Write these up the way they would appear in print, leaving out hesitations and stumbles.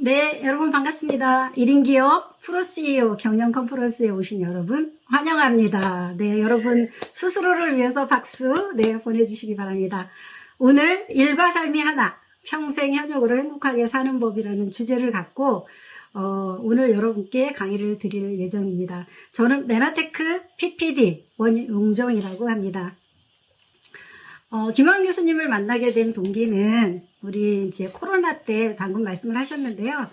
네, 여러분 반갑습니다. 1인 기업 프로 CEO 경영 컨퍼런스에 오신 여러분 환영합니다. 네, 여러분 스스로를 위해서 박수 보내주시기 바랍니다. 오늘 일과 삶이 하나, 평생 현역으로 행복하게 사는 법이라는 주제를 갖고 오늘 여러분께 강의를 드릴 예정입니다. 저는 메나테크 PPD 원용정이라고 합니다. 김환 교수님을 만나게 된 동기는 우리 이제 코로나 때 방금 말씀을 하셨는데요.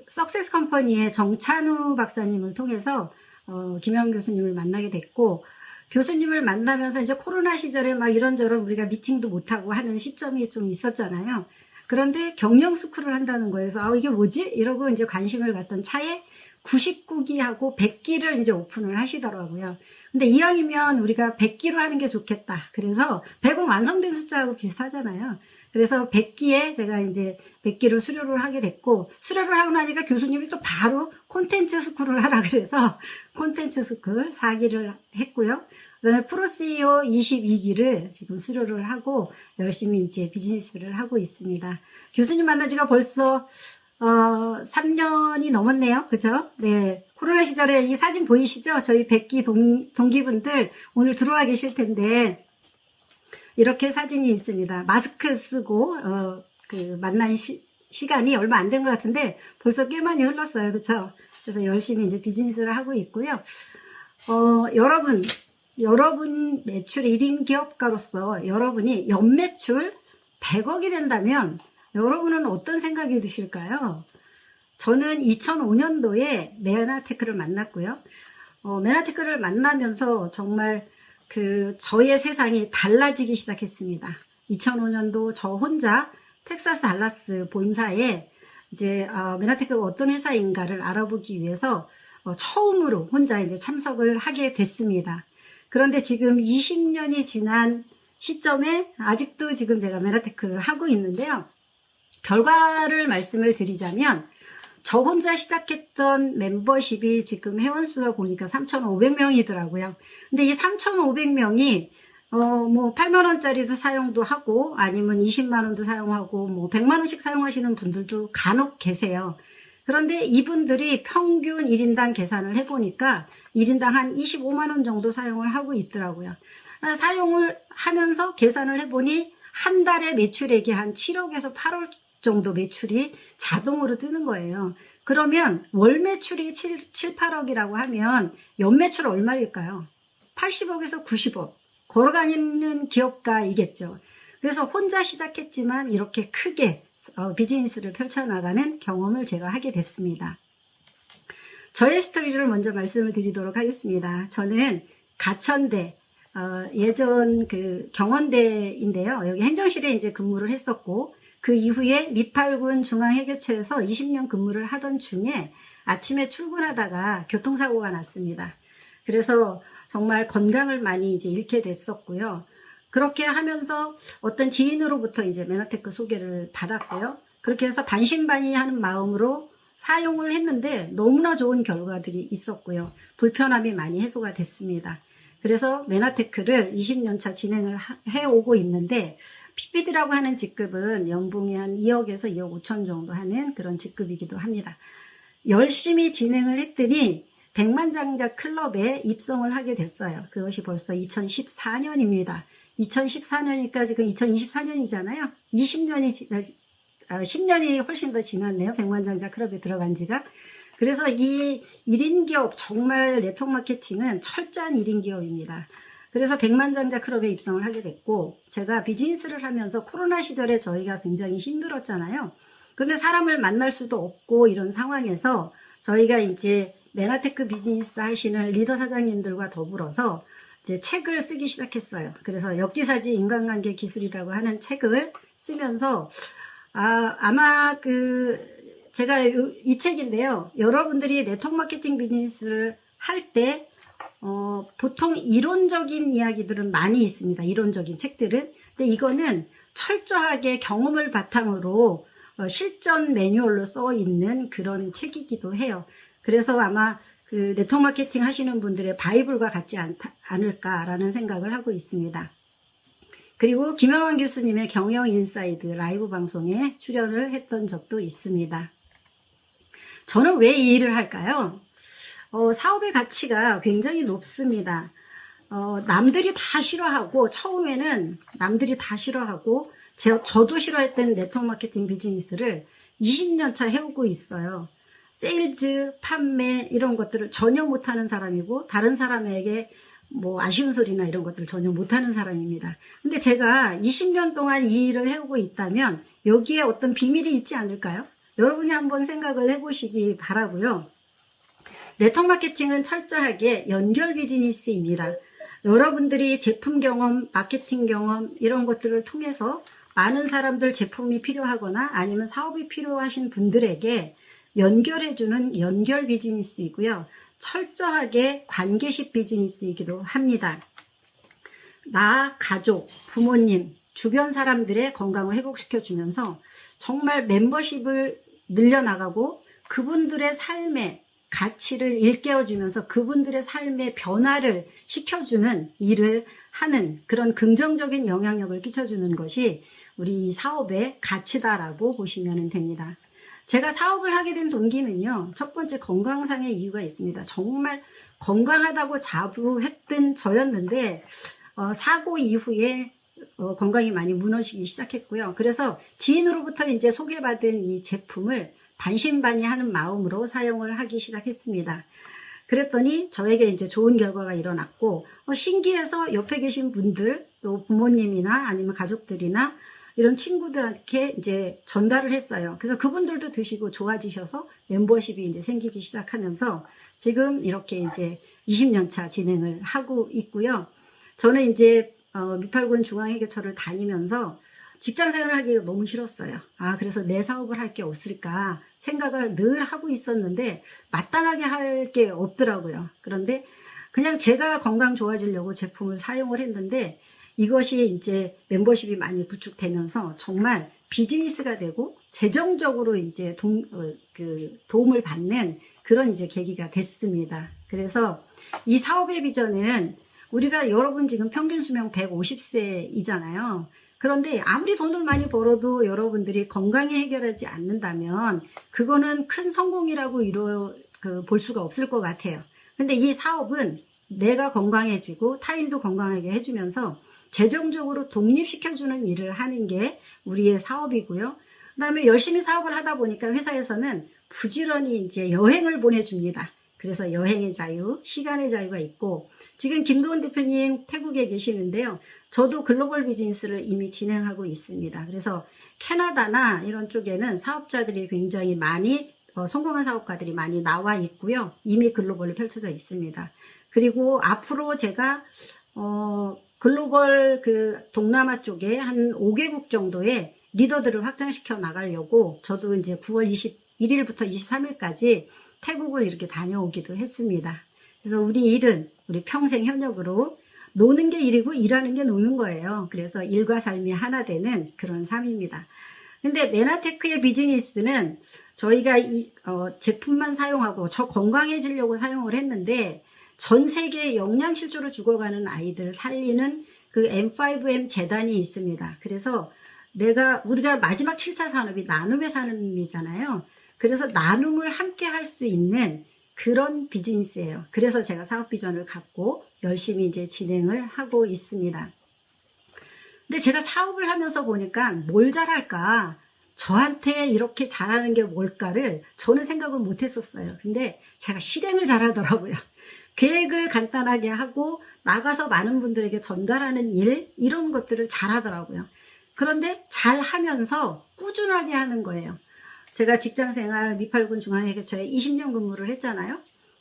석세스 컴퍼니의 정찬우 박사님을 통해서 김환 교수님을 만나게 됐고, 교수님을 만나면서 이제 코로나 시절에 막 이런저런 우리가 미팅도 못하고 하는 시점이 좀 있었잖아요. 그런데 경영 스쿨을 한다는 거여서 이게 뭐지? 이러고 이제 관심을 갖던 차에 99기하고 100기를 이제 오픈을 하시더라고요. 근데 이왕이면 우리가 100기로 하는 게 좋겠다. 그래서 100은 완성된 숫자하고 비슷하잖아요. 그래서 100기에 제가 이제 100기를 수료를 하게 됐고, 수료를 하고 나니까 교수님이 또 바로 콘텐츠 스쿨을 하라 그래서 콘텐츠 스쿨 4기를 했고요. 그다음에 프로 CEO 22기를 지금 수료를 하고 열심히 이제 비즈니스를 하고 있습니다. 교수님 만난 지가 벌써 3년이 넘었네요. 그죠? 네. 코로나 시절에 이 사진 보이시죠? 저희 100기 동기분들 오늘 들어와 계실 텐데, 이렇게 사진이 있습니다. 마스크 쓰고, 만난 시간이 얼마 안 된 것 같은데, 벌써 꽤 많이 흘렀어요. 그쵸? 그래서 열심히 이제 비즈니스를 하고 있고요. 여러분 매출 1인 기업가로서 여러분이 연매출 100억이 된다면, 여러분은 어떤 생각이 드실까요? 저는 2005년도에 메나테크를 만났고요. 메나테크를 만나면서 정말 저의 세상이 달라지기 시작했습니다. 2005년도 저 혼자 텍사스 달라스 본사에 이제 메나테크가 어떤 회사인가를 알아보기 위해서 처음으로 혼자 이제 참석을 하게 됐습니다. 그런데 지금 20년이 지난 시점에 아직도 지금 제가 메나테크를 하고 있는데요. 결과를 말씀을 드리자면, 저 혼자 시작했던 멤버십이 지금 회원수가 보니까 3,500명이더라고요. 근데 이 3,500명이 8만원짜리도 사용도 하고, 아니면 20만원도 사용하고, 100만원씩 사용하시는 분들도 간혹 계세요. 그런데 이분들이 평균 1인당 계산을 해보니까 1인당 한 25만원 정도 사용을 하고 있더라고요. 사용을 하면서 계산을 해보니 한 달에 매출액이 한 7억에서 8억 정도 매출이 자동으로 뜨는 거예요. 그러면 월 매출이 7, 8억이라고 하면 연 매출 얼마일까요? 80억에서 90억. 걸어다니는 기업가이겠죠. 그래서 혼자 시작했지만 이렇게 크게 비즈니스를 펼쳐나가는 경험을 제가 하게 됐습니다. 저의 스토리를 먼저 말씀을 드리도록 하겠습니다. 저는 가천대, 예전 경원대인데요. 여기 행정실에 이제 근무를 했었고, 그 이후에 미팔군 중앙해결처에서 20년 근무를 하던 중에 아침에 출근하다가 교통사고가 났습니다. 그래서 정말 건강을 많이 이제 잃게 됐었고요. 그렇게 하면서 어떤 지인으로부터 이제 메나테크 소개를 받았고요. 그렇게 해서 반신반의하는 마음으로 사용을 했는데 너무나 좋은 결과들이 있었고요. 불편함이 많이 해소가 됐습니다. 그래서 메나테크를 20년차 진행을 해오고 있는데, PPD라고 하는 직급은 연봉이 한 2억에서 2억 5천 정도 하는 그런 직급이기도 합니다. 열심히 진행을 했더니 백만장자 클럽에 입성을 하게 됐어요. 그것이 벌써 2014년입니다. 2014년이니까 지금 2024년이잖아요. 10년이 훨씬 더 지났네요. 백만장자 클럽에 들어간 지가. 그래서 이 1인 기업, 정말 네트워크 마케팅은 철저한 1인 기업입니다. 그래서 백만장자 클럽에 입성을 하게 됐고, 제가 비즈니스를 하면서 코로나 시절에 저희가 굉장히 힘들었잖아요. 그런데 사람을 만날 수도 없고 이런 상황에서 저희가 이제 메나테크 비즈니스 하시는 리더 사장님들과 더불어서 이제 책을 쓰기 시작했어요. 그래서 역지사지 인간관계 기술이라고 하는 책을 쓰면서 아마 제가 이 책인데요. 여러분들이 네트워크 마케팅 비즈니스를 할 때 보통 이론적인 이야기들은 많이 있습니다. 이론적인 책들은. 근데 이거는 철저하게 경험을 바탕으로 실전 매뉴얼로 써 있는 그런 책이기도 해요. 그래서 아마 네트워크 마케팅 하시는 분들의 바이블과 같지 않을까라는 생각을 하고 있습니다. 그리고 김영환 교수님의 경영인사이드 라이브 방송에 출연을 했던 적도 있습니다. 저는 왜 이 일을 할까요? 사업의 가치가 굉장히 높습니다. 남들이 다 싫어하고, 처음에는 남들이 다 싫어하고, 저도 싫어했던 네트워크 마케팅 비즈니스를 20년 차 해오고 있어요. 세일즈, 판매, 이런 것들을 전혀 못하는 사람이고, 다른 사람에게 뭐 아쉬운 소리나 이런 것들 전혀 못하는 사람입니다. 근데 제가 20년 동안 이 일을 해오고 있다면, 여기에 어떤 비밀이 있지 않을까요? 여러분이 한번 생각을 해보시기 바라고요. 네트워크 마케팅은 철저하게 연결 비즈니스입니다. 여러분들이 제품 경험, 마케팅 경험 이런 것들을 통해서 많은 사람들 제품이 필요하거나 아니면 사업이 필요하신 분들에게 연결해주는 연결 비즈니스이고요. 철저하게 관계식 비즈니스이기도 합니다. 나, 가족, 부모님, 주변 사람들의 건강을 회복시켜주면서 정말 멤버십을 늘려나가고 그분들의 삶의 가치를 일깨워주면서 그분들의 삶의 변화를 시켜주는 일을 하는 그런 긍정적인 영향력을 끼쳐주는 것이 우리 사업의 가치다라고 보시면 됩니다. 제가 사업을 하게 된 동기는요. 첫 번째 건강상의 이유가 있습니다. 정말 건강하다고 자부했던 저였는데 사고 이후에 건강이 많이 무너지기 시작했고요. 그래서 지인으로부터 이제 소개받은 이 제품을 반신반의하는 마음으로 사용을 하기 시작했습니다. 그랬더니 저에게 이제 좋은 결과가 일어났고 신기해서 옆에 계신 분들 또 부모님이나 아니면 가족들이나 이런 친구들한테 이제 전달을 했어요. 그래서 그분들도 드시고 좋아지셔서 멤버십이 이제 생기기 시작하면서 지금 이렇게 이제 20년 차 진행을 하고 있고요. 저는 이제 미팔군 중앙회계처를 다니면서 직장 생활을 하기가 너무 싫었어요. 그래서 내 사업을 할 게 없을까 생각을 늘 하고 있었는데 마땅하게 할 게 없더라고요. 그런데 그냥 제가 건강 좋아지려고 제품을 사용을 했는데 이것이 이제 멤버십이 많이 구축되면서 정말 비즈니스가 되고 재정적으로 이제 도움을 받는 그런 이제 계기가 됐습니다. 그래서 이 사업의 비전은 우리가 여러분 지금 평균 수명 150세이잖아요. 그런데 아무리 돈을 많이 벌어도 여러분들이 건강에 해결하지 않는다면 그거는 큰 성공이라고 볼 수가 없을 것 같아요. 근데 이 사업은 내가 건강해지고 타인도 건강하게 해주면서 재정적으로 독립시켜주는 일을 하는 게 우리의 사업이고요. 그 다음에 열심히 사업을 하다 보니까 회사에서는 부지런히 이제 여행을 보내줍니다. 그래서 여행의 자유, 시간의 자유가 있고 지금 김도원 대표님 태국에 계시는데요. 저도 글로벌 비즈니스를 이미 진행하고 있습니다. 그래서 캐나다나 이런 쪽에는 사업자들이 굉장히 많이 성공한 사업가들이 많이 나와 있고요. 이미 글로벌로 펼쳐져 있습니다. 그리고 앞으로 제가 글로벌 동남아 쪽에 한 5개국 정도의 리더들을 확장시켜 나가려고 저도 이제 9월 21일부터 23일까지 태국을 이렇게 다녀오기도 했습니다. 그래서 우리 일은 우리 평생 현역으로 노는 게 일이고 일하는 게 노는 거예요. 그래서 일과 삶이 하나 되는 그런 삶입니다. 근데 메나테크의 비즈니스는 저희가 이 제품만 사용하고 저 건강해지려고 사용을 했는데 전 세계 영양실조로 죽어가는 아이들을 살리는 그 M5M 재단이 있습니다. 그래서 우리가 마지막 7차 산업이 나눔의 산업이잖아요. 그래서 나눔을 함께 할 수 있는 그런 비즈니스예요. 그래서 제가 사업 비전을 갖고 열심히 이제 진행을 하고 있습니다. 근데 제가 사업을 하면서 보니까 뭘 잘할까? 저한테 이렇게 잘하는 게 뭘까를 저는 생각을 못 했었어요. 근데 제가 실행을 잘하더라고요. 계획을 간단하게 하고 나가서 많은 분들에게 전달하는 일, 이런 것들을 잘하더라고요. 그런데 잘하면서 꾸준하게 하는 거예요. 제가 직장생활 미팔군 중앙회계처에 20년 근무를 했잖아요.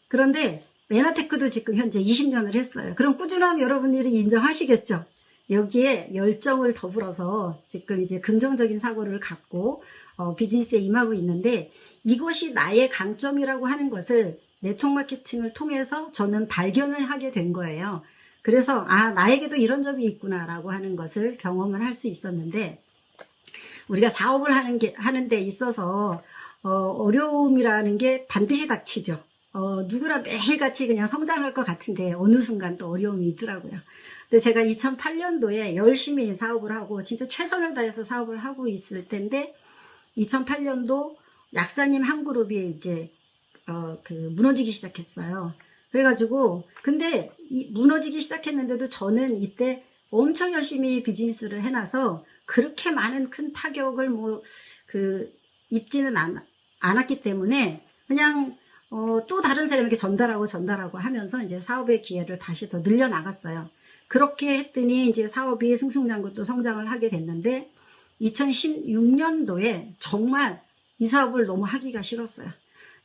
그런데 메나테크도 지금 현재 20년을 했어요. 그럼 꾸준함 여러분들이 인정하시겠죠? 여기에 열정을 더불어서 지금 이제 긍정적인 사고를 갖고 비즈니스에 임하고 있는데 이것이 나의 강점이라고 하는 것을 네트워크 마케팅을 통해서 저는 발견을 하게 된 거예요. 그래서 나에게도 이런 점이 있구나 라고 하는 것을 경험을 할 수 있었는데 우리가 사업을 하는 데 있어서 어려움이라는 게 반드시 닥치죠. 누구나 매일같이 그냥 성장할 것 같은데 어느 순간 또 어려움이 있더라고요. 근데 제가 2008년도에 열심히 사업을 하고 진짜 최선을 다해서 사업을 하고 있을 텐데 2008년도 약사님 한 그룹이 이제 무너지기 시작했어요. 그래가지고 근데 무너지기 시작했는데도 저는 이때 엄청 열심히 비즈니스를 해놔서 그렇게 많은 큰 타격을 입지는 않았기 때문에 그냥 또 다른 사람에게 전달하고 하면서 이제 사업의 기회를 다시 더 늘려나갔어요. 그렇게 했더니 이제 사업이 승승장구 또 성장을 하게 됐는데 2016년도에 정말 이 사업을 너무 하기가 싫었어요.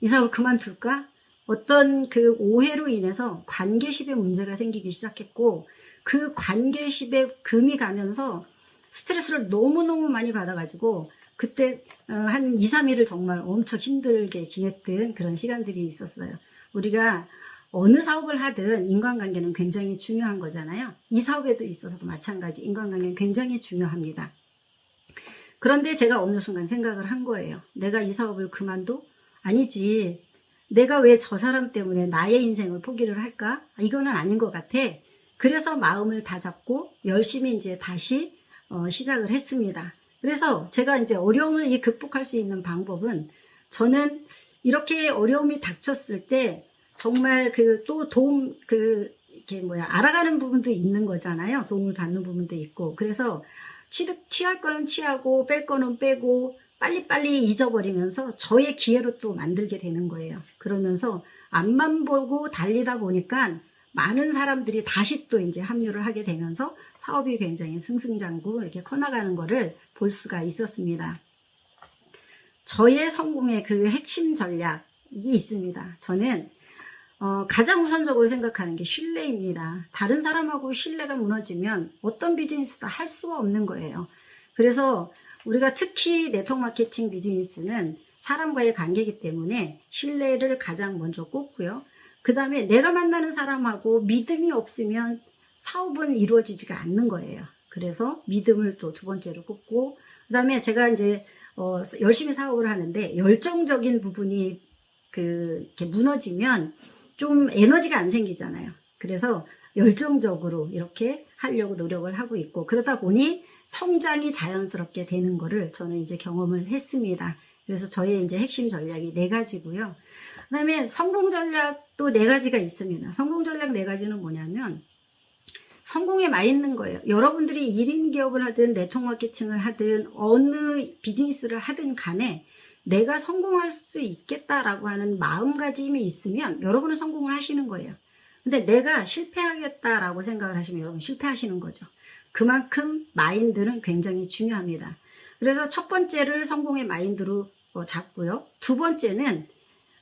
이 사업을 그만둘까? 어떤 그 오해로 인해서 관계십에 문제가 생기기 시작했고 그 관계십에 금이 가면서 스트레스를 너무너무 많이 받아가지고 그때 한 2, 3일을 정말 엄청 힘들게 지냈던 그런 시간들이 있었어요. 우리가 어느 사업을 하든 인간관계는 굉장히 중요한 거잖아요. 이 사업에도 있어서도 마찬가지 인간관계는 굉장히 중요합니다. 그런데 제가 어느 순간 생각을 한 거예요. 내가 이 사업을 그만둬? 아니지. 내가 왜 저 사람 때문에 나의 인생을 포기를 할까? 이거는 아닌 것 같아. 그래서 마음을 다잡고 열심히 이제 다시 시작을 했습니다. 그래서 제가 이제 어려움을 극복할 수 있는 방법은 저는 이렇게 어려움이 닥쳤을 때 정말 또 도움 알아가는 부분도 있는 거잖아요. 도움을 받는 부분도 있고. 그래서 취할 거는 취하고 뺄 거는 빼고 빨리빨리 잊어버리면서 저의 기회로 또 만들게 되는 거예요. 그러면서 앞만 보고 달리다 보니까 많은 사람들이 다시 또 이제 합류를 하게 되면서 사업이 굉장히 승승장구 이렇게 커나가는 거를 볼 수가 있었습니다. 저의 성공의 그 핵심 전략이 있습니다. 저는 가장 우선적으로 생각하는 게 신뢰입니다. 다른 사람하고 신뢰가 무너지면 어떤 비즈니스도 할 수가 없는 거예요. 그래서 우리가 특히 네트워크 마케팅 비즈니스는 사람과의 관계이기 때문에 신뢰를 가장 먼저 꼽고요. 그 다음에 내가 만나는 사람하고 믿음이 없으면 사업은 이루어지지가 않는 거예요. 그래서 믿음을 또 두 번째로 꼽고, 그 다음에 제가 이제 열심히 사업을 하는데 열정적인 부분이 이렇게 무너지면 좀 에너지가 안 생기잖아요. 그래서 열정적으로 이렇게 하려고 노력을 하고 있고, 그러다 보니 성장이 자연스럽게 되는 거를 저는 이제 경험을 했습니다. 그래서 저의 이제 핵심 전략이 4가지고요. 그 다음에 성공 전략도 4가지가 있습니다. 성공 전략 4가지는 뭐냐면 성공에 많이 있는 거예요. 여러분들이 1인 기업을 하든 네트워크 마케팅을 하든 어느 비즈니스를 하든 간에 내가 성공할 수 있겠다라고 하는 마음가짐이 있으면 여러분은 성공을 하시는 거예요. 근데 내가 실패하겠다라고 생각을 하시면 여러분 실패하시는 거죠. 그만큼 마인드는 굉장히 중요합니다. 그래서 첫 번째를 성공의 마인드로 잡고요. 두 번째는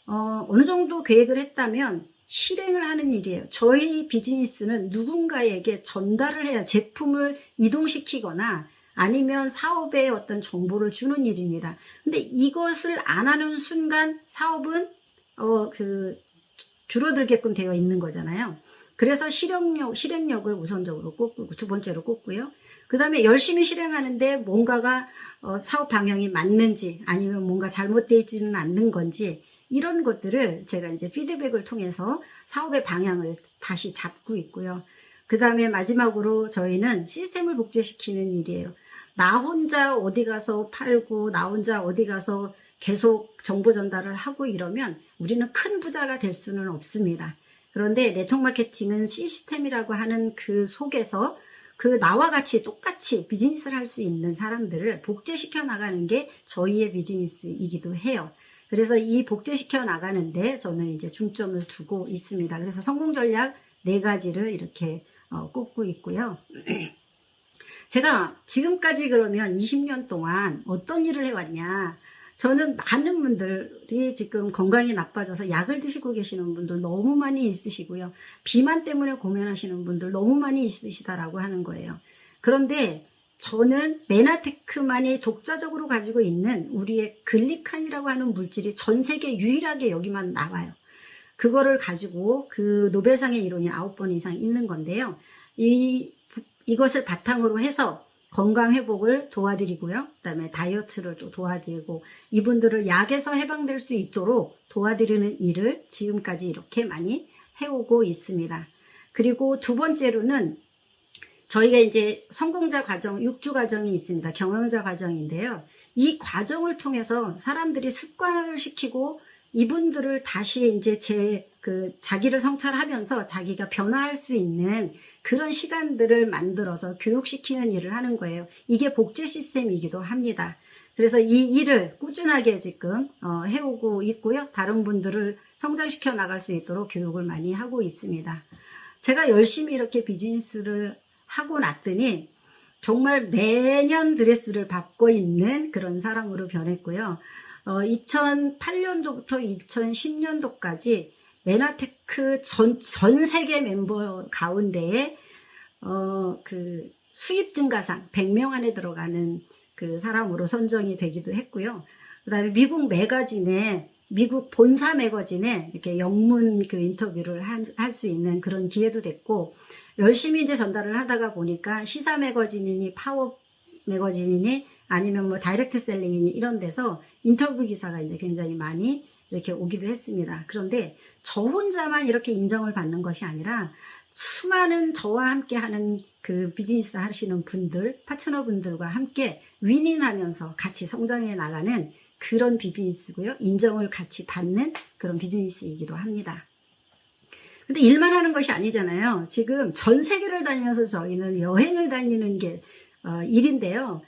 어느 정도 계획을 했다면 실행을 하는 일이에요. 저희 비즈니스는 누군가에게 전달을 해야 제품을 이동시키거나 아니면 사업에 어떤 정보를 주는 일입니다. 근데 이것을 안 하는 순간 사업은 줄어들게끔 되어 있는 거잖아요. 그래서 실행력을 우선적으로 꼽고 두 번째로 꼽고요. 그 다음에 열심히 실행하는데 뭔가가 사업 방향이 맞는지 아니면 뭔가 잘못되어 있지는 않는 건지 이런 것들을 제가 이제 피드백을 통해서 사업의 방향을 다시 잡고 있고요. 그 다음에 마지막으로 저희는 시스템을 복제시키는 일이에요. 나 혼자 어디 가서 팔고 나 혼자 어디 가서 계속 정보 전달을 하고 이러면 우리는 큰 부자가 될 수는 없습니다. 그런데 네트워크 마케팅은 시스템이라고 하는 그 속에서 나와 같이 똑같이 비즈니스를 할 수 있는 사람들을 복제시켜 나가는 게 저희의 비즈니스이기도 해요. 그래서 이 복제시켜 나가는데 저는 이제 중점을 두고 있습니다. 그래서 성공 전략 4가지를 이렇게 꼽고 있고요. 제가 지금까지 그러면 20년 동안 어떤 일을 해왔냐. 저는 많은 분들이 지금 건강이 나빠져서 약을 드시고 계시는 분들 너무 많이 있으시고요. 비만 때문에 고민하시는 분들 너무 많이 있으시다라고 하는 거예요. 그런데 저는 메나테크만이 독자적으로 가지고 있는 우리의 글리칸이라고 하는 물질이 전 세계 유일하게 여기만 나와요. 그거를 가지고 그 노벨상의 이론이 9번 이상 있는 건데요. 이것을 바탕으로 해서 건강 회복을 도와드리고요. 그다음에 다이어트를 또 도와드리고 이분들을 약에서 해방될 수 있도록 도와드리는 일을 지금까지 이렇게 많이 해오고 있습니다. 그리고 두 번째로는 저희가 이제 성공자 과정, 6주 과정이 있습니다. 경영자 과정인데요. 이 과정을 통해서 사람들이 습관을 시키고 이분들을 다시 이제 자기를 성찰하면서 자기가 변화할 수 있는 그런 시간들을 만들어서 교육시키는 일을 하는 거예요. 이게 복제 시스템이기도 합니다. 그래서 이 일을 꾸준하게 지금 해오고 있고요. 다른 분들을 성장시켜 나갈 수 있도록 교육을 많이 하고 있습니다. 제가 열심히 이렇게 비즈니스를 하고 났더니 정말 매년 드레스를 받고 있는 그런 사람으로 변했고요. 2008년도부터 2010년도까지 메나테크 전 세계 멤버 가운데에 그 수입 증가상 100명 안에 들어가는 그 사람으로 선정이 되기도 했고요. 그 다음에 미국 매거진에, 미국 본사 매거진에 이렇게 영문 그 인터뷰를 할 수 있는 그런 기회도 됐고, 열심히 이제 전달을 하다가 보니까 시사 매거진이니 파워 매거진이니 아니면 뭐 다이렉트 셀링이니 이런 데서 인터뷰 기사가 이제 굉장히 많이 이렇게 오기도 했습니다. 그런데 저 혼자만 이렇게 인정을 받는 것이 아니라 수많은 저와 함께 하는 그 비즈니스 하시는 분들, 파트너 분들과 함께 윈윈하면서 같이 성장해 나가는 그런 비즈니스고요. 인정을 같이 받는 그런 비즈니스이기도 합니다. 근데 일만 하는 것이 아니잖아요. 지금 전 세계를 다니면서 저희는 여행을 다니는 게 일인데요.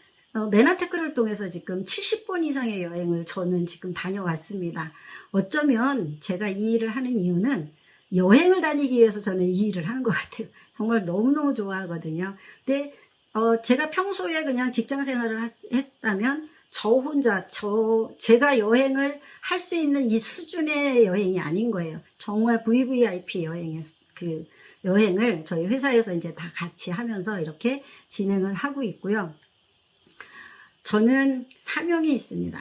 메나테크를 통해서 지금 70번 이상의 여행을 저는 지금 다녀왔습니다. 어쩌면 제가 이 일을 하는 이유는 여행을 다니기 위해서 저는 이 일을 하는 것 같아요. 정말 너무너무 좋아하거든요. 근데 제가 평소에 그냥 직장 생활을 했다면 저 혼자 제가 여행을 할 수 있는 이 수준의 여행이 아닌 거예요. 정말 VVIP 그 여행을 저희 회사에서 이제 다 같이 하면서 이렇게 진행을 하고 있고요. 저는 사명이 있습니다.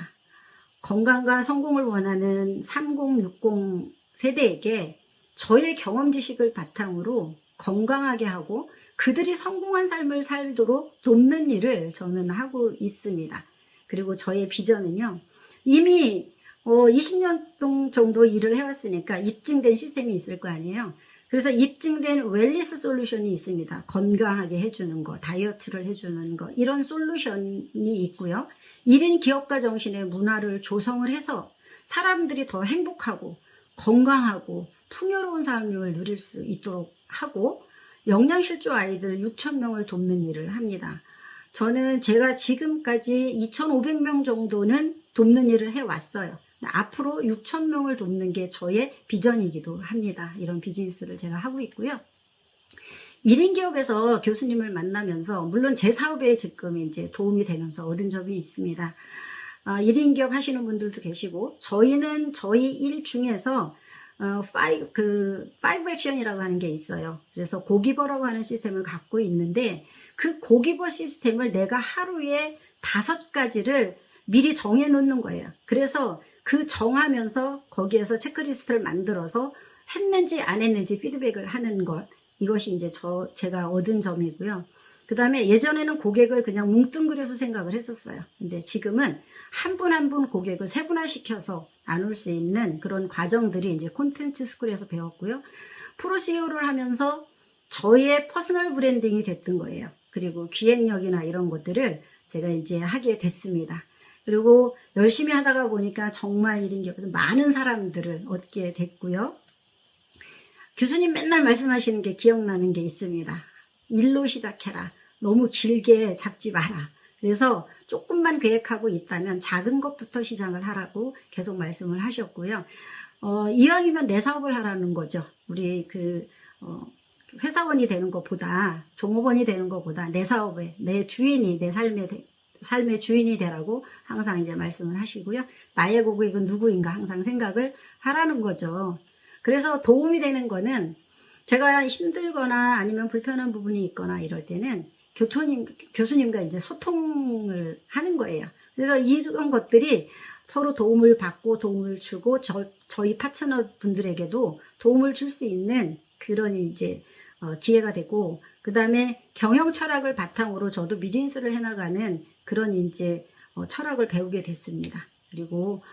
건강과 성공을 원하는 3060 세대에게 저의 경험 지식을 바탕으로 건강하게 하고 그들이 성공한 삶을 살도록 돕는 일을 저는 하고 있습니다. 그리고 저의 비전은요, 이미 20년 정도 일을 해왔으니까 입증된 시스템이 있을 거 아니에요. 그래서 입증된 웰니스 솔루션이 있습니다. 건강하게 해주는 거, 다이어트를 해주는 거, 이런 솔루션이 있고요. 1인 기업가 정신의 문화를 조성을 해서 사람들이 더 행복하고 건강하고 풍요로운 삶을 누릴 수 있도록 하고 영양실조 아이들 6,000명을 돕는 일을 합니다. 저는 제가 지금까지 2,500명 정도는 돕는 일을 해왔어요. 앞으로 6,000명을 돕는 게 저의 비전이기도 합니다. 이런 비즈니스를 제가 하고 있고요. 1인 기업에서 교수님을 만나면서 물론 제 사업에 지금 이제 도움이 되면서 얻은 점이 있습니다. 1인 기업 하시는 분들도 계시고 저희는 저희 일 중에서 5 액션이라고 하는 게 있어요. 그래서 고기버라고 하는 시스템을 갖고 있는데 그 고기버 시스템을 내가 하루에 5가지를 미리 정해 놓는 거예요. 그래서 그 정하면서 거기에서 체크리스트를 만들어서 했는지 안 했는지 피드백을 하는 것, 이것이 이제 제가 얻은 점이고요. 그 다음에 예전에는 고객을 그냥 뭉뚱그려서 생각을 했었어요. 근데 지금은 한 분 한 분 고객을 세분화시켜서 나눌 수 있는 그런 과정들이 이제 콘텐츠 스쿨에서 배웠고요. 프로 CEO를 하면서 저의 퍼스널 브랜딩이 됐던 거예요. 그리고 기획력이나 이런 것들을 제가 이제 하게 됐습니다. 그리고 열심히 하다가 보니까 정말 1인 기업에서 많은 사람들을 얻게 됐고요. 교수님 맨날 말씀하시는 게 기억나는 게 있습니다. 일로 시작해라. 너무 길게 잡지 마라. 그래서 조금만 계획하고 있다면 작은 것부터 시작을 하라고 계속 말씀을 하셨고요. 이왕이면 내 사업을 하라는 거죠. 우리 회사원이 되는 것보다, 종업원이 되는 것보다 내 사업에, 내 주인이, 내 삶의 주인이 되라고 항상 이제 말씀을 하시고요. 나의 고객은 누구인가 항상 생각을 하라는 거죠. 그래서 도움이 되는 거는 제가 힘들거나 아니면 불편한 부분이 있거나 이럴 때는 교수님과 이제 소통을 하는 거예요. 그래서 이런 것들이 서로 도움을 받고 도움을 주고 저희 파트너 분들에게도 도움을 줄 수 있는 그런 이제 기회가 되고, 그 다음에 경영 철학을 바탕으로 저도 비즈니스를 해나가는 그런 이제 철학을 배우게 됐습니다. 그리고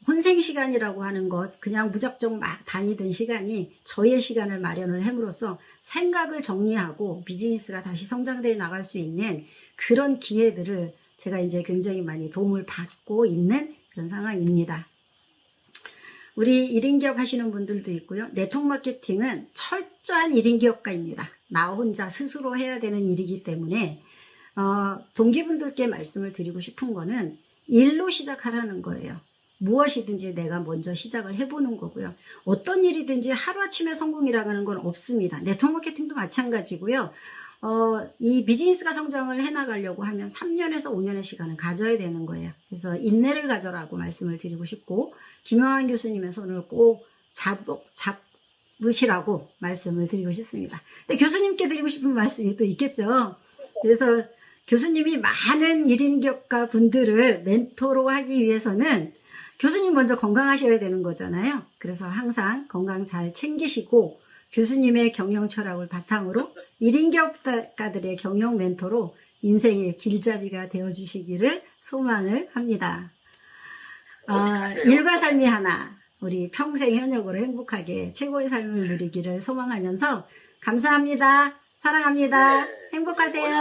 혼생 시간이라고 하는 것, 그냥 무작정 막 다니던 시간이 저의 시간을 마련을 함으로써 생각을 정리하고 비즈니스가 다시 성장되어 나갈 수 있는 그런 기회들을 제가 이제 굉장히 많이 도움을 받고 있는 그런 상황입니다. 우리 1인 기업 하시는 분들도 있고요. 네트워크 마케팅은 철저한 1인 기업가입니다. 나 혼자 스스로 해야 되는 일이기 때문에 동기분들께 말씀을 드리고 싶은 거는 일로 시작하라는 거예요. 무엇이든지 내가 먼저 시작을 해보는 거고요. 어떤 일이든지 하루아침에 성공이라는 건 없습니다. 네트워크 마케팅도 마찬가지고요. 이 비즈니스가 성장을 해나가려고 하면 3년에서 5년의 시간을 가져야 되는 거예요. 그래서 인내를 가져라고 말씀을 드리고 싶고, 김영환 교수님의 손을 꼭 잡으시라고 말씀을 드리고 싶습니다. 근데 교수님께 드리고 싶은 말씀이 또 있겠죠. 그래서 교수님이 많은 1인 기업가 분들을 멘토로 하기 위해서는 교수님 먼저 건강하셔야 되는 거잖아요. 그래서 항상 건강 잘 챙기시고 교수님의 경영 철학을 바탕으로 1인 기업가들의 경영 멘토로 인생의 길잡이가 되어주시기를 소망을 합니다. 일과 삶이 하나, 우리 평생 현역으로 행복하게 최고의 삶을 누리기를 소망하면서 감사합니다. 사랑합니다. 행복하세요.